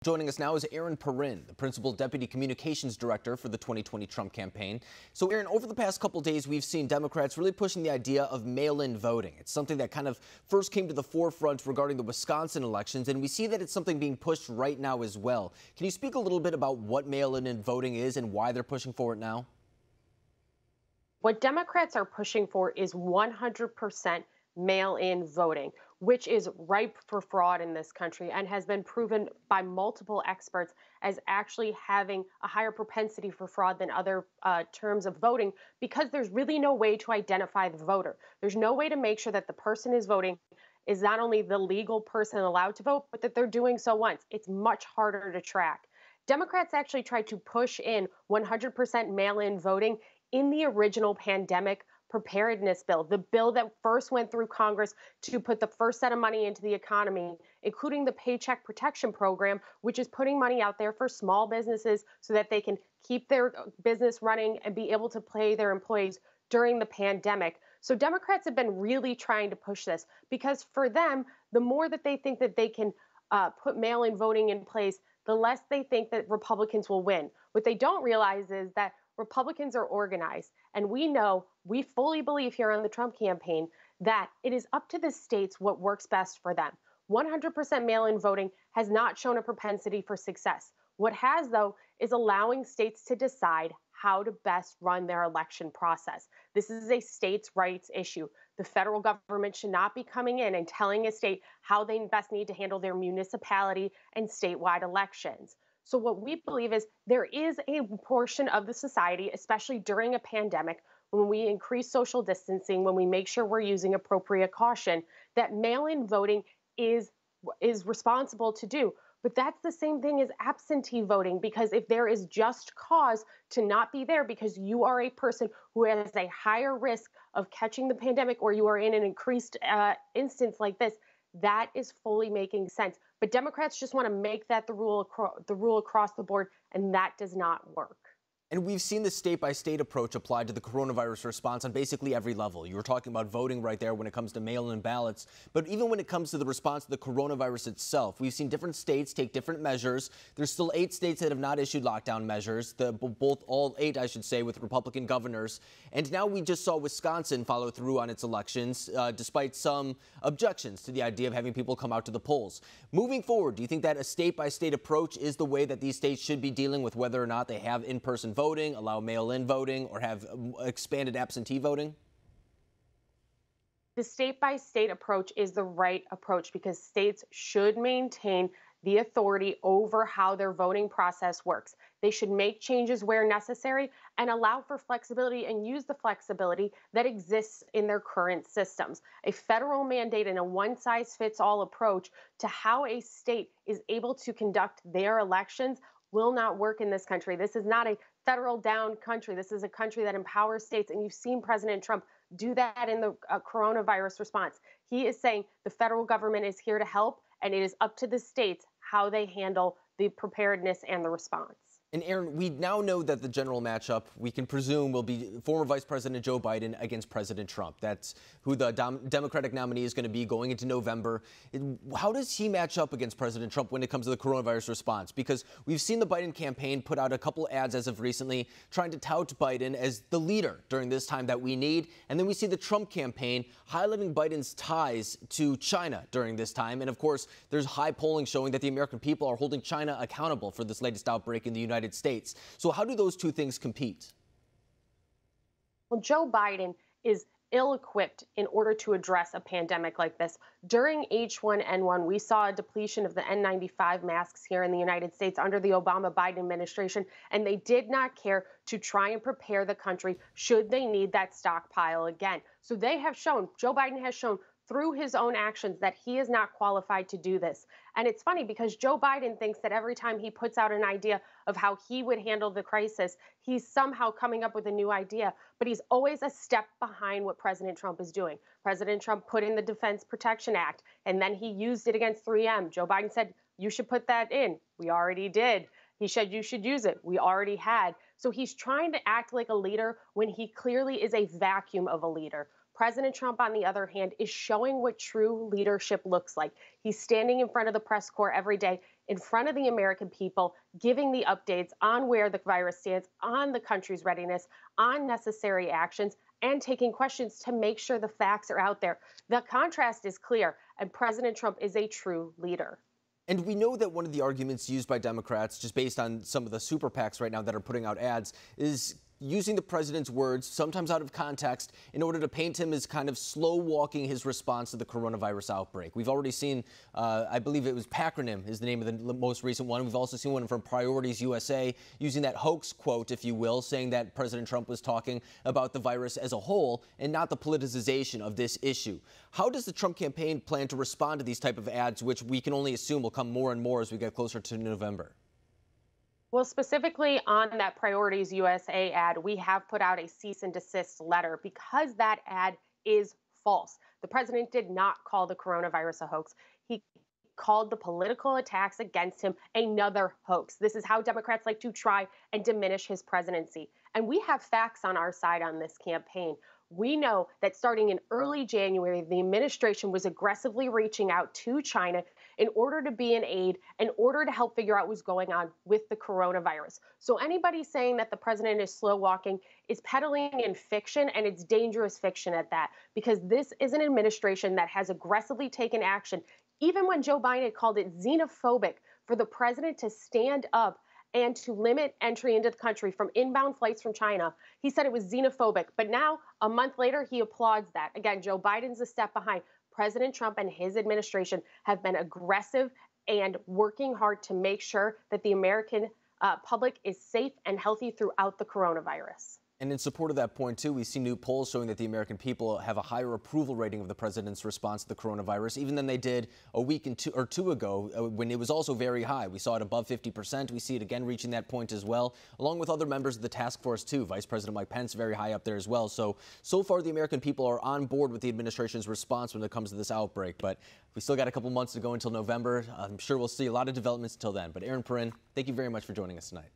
Joining us now is Erin Perrine, the Principal Deputy Communications Director for the 2020 Trump campaign. So, Erin, over the past couple days, we've seen Democrats really pushing the idea of mail-in voting. It's something that kind of first came to the forefront regarding the Wisconsin elections, and we see that it's something being pushed right now as well. Can you speak a little bit about what mail-in voting is and why they're pushing for it now? What Democrats are pushing for is 100% mail-in voting, which is ripe for fraud in this country and has been proven by multiple experts as actually having a higher propensity for fraud than other terms of voting, because there's really no way to identify the voter. There's no way to make sure that the person is voting is not only the legal person allowed to vote, but that they're doing so once. It's much harder to track. Democrats actually tried to push in 100% mail-in voting in the original pandemic preparedness bill, the bill that first went through Congress to put the first set of money into the economy, including the Paycheck Protection Program, which is putting money out there for small businesses so that they can keep their business running and be able to pay their employees during the pandemic. So Democrats have been really trying to push this because for them, the more that they think that they can put mail-in voting in place, the less they think that Republicans will win. What they don't realize is that Republicans are organized, and we fully believe here on the Trump campaign that it is up to the states what works best for them. 100% mail-in voting has not shown a propensity for success. What has, though, is allowing states to decide how to best run their election process. This is a states' rights issue. The federal government should not be coming in and telling a state how they best need to handle their municipality and statewide elections. So what we believe is there is a portion of the society, especially during a pandemic, when we increase social distancing, when we make sure we're using appropriate caution, that mail-in voting is responsible to do. But that's the same thing as absentee voting, because if there is just cause to not be there because you are a person who has a higher risk of catching the pandemic or you are in an increased instance like this, that is fully making sense. But Democrats just want to make that the rule across the board, and that does not work. And we've seen the state-by-state approach applied to the coronavirus response on basically every level. You were talking about voting right there when it comes to mail-in ballots. But even when it comes to the response to the coronavirus itself, we've seen different states take different measures. There's still 8 states that have not issued lockdown measures, all 8, I should say, with Republican governors. And now we just saw Wisconsin follow through on its elections, despite some objections to the idea of having people come out to the polls. Moving forward, do you think that a state-by-state approach is the way that these states should be dealing with whether or not they have in-person voting, allow mail-in voting, or have expanded absentee voting? The state-by-state approach is the right approach because states should maintain the authority over how their voting process works. They should make changes where necessary and allow for flexibility and use the flexibility that exists in their current systems. A federal mandate and a one-size-fits-all approach to how a state is able to conduct their elections will not work in this country. This is not a federal down country. This is a country that empowers states, and you've seen President Trump do that in the coronavirus response. He is saying the federal government is here to help, and it is up to the states how they handle the preparedness and the response. And Erin, we now know that the general matchup, we can presume, will be former Vice President Joe Biden against President Trump. That's who the Democratic nominee is going to be going into November. How does he match up against President Trump when it comes to the coronavirus response? Because we've seen the Biden campaign put out a couple ads as of recently trying to tout Biden as the leader during this time that we need. And then we see the Trump campaign highlighting Biden's ties to China during this time. And of course, there's high polling showing that the American people are holding China accountable for this latest outbreak in the United States. So how do those two things compete? Well, Joe Biden is ill-equipped in order to address a pandemic like this. During H1N1, we saw a depletion of the N95 masks here in the United States under the Obama-Biden administration, and they did not care to try and prepare the country should they need that stockpile again. So they have shown, Joe Biden has shown through his own actions that he is not qualified to do this. And it's funny because Joe Biden thinks that every time he puts out an idea of how he would handle the crisis, he's somehow coming up with a new idea, but he's always a step behind what President Trump is doing. President Trump put in the Defense Protection Act, and then he used it against 3M. Joe Biden said, you should put that in. We already did. He said, you should use it. We already had. So he's trying to act like a leader when he clearly is a vacuum of a leader. President Trump, on the other hand, is showing what true leadership looks like. He's standing in front of the press corps every day in front of the American people, giving the updates on where the virus stands, on the country's readiness, on necessary actions, and taking questions to make sure the facts are out there. The contrast is clear, and President Trump is a true leader. And we know that one of the arguments used by Democrats, just based on some of the super PACs right now that are putting out ads, is using the president's words, sometimes out of context, in order to paint him as kind of slow walking his response to the coronavirus outbreak. We've already seen, I believe it was Pacronym is the name of the most recent one. We've also seen one from Priorities USA using that hoax quote, if you will, saying that President Trump was talking about the virus as a whole and not the politicization of this issue. How does the Trump campaign plan to respond to these type of ads, which we can only assume will come more and more as we get closer to November? Well, specifically on that Priorities USA ad, we have put out a cease and desist letter because that ad is false. The president did not call the coronavirus a hoax. He called the political attacks against him another hoax. This is how Democrats like to try and diminish his presidency. And we have facts on our side on this campaign. We know that starting in early January, the administration was aggressively reaching out to China in order to be an aid, in order to help figure out what's going on with the coronavirus. So anybody saying that the president is slow walking is peddling in fiction, and it's dangerous fiction at that, because this is an administration that has aggressively taken action, even when Joe Biden called it xenophobic for the president to stand up and to limit entry into the country from inbound flights from China. He said it was xenophobic, but now, a month later, he applauds that. Again, Joe Biden's a step behind. President Trump and his administration have been aggressive and working hard to make sure that the American public is safe and healthy throughout the coronavirus. And in support of that point, too, we see new polls showing that the American people have a higher approval rating of the president's response to the coronavirus, even than they did a week or two ago, when it was also very high. We saw it above 50%. We see it again reaching that point as well, along with other members of the task force, too. Vice President Mike Pence very high up there as well. So far, the American people are on board with the administration's response when it comes to this outbreak. But we still got a couple months to go until November. I'm sure we'll see a lot of developments until then. But Erin Perrine, thank you very much for joining us tonight.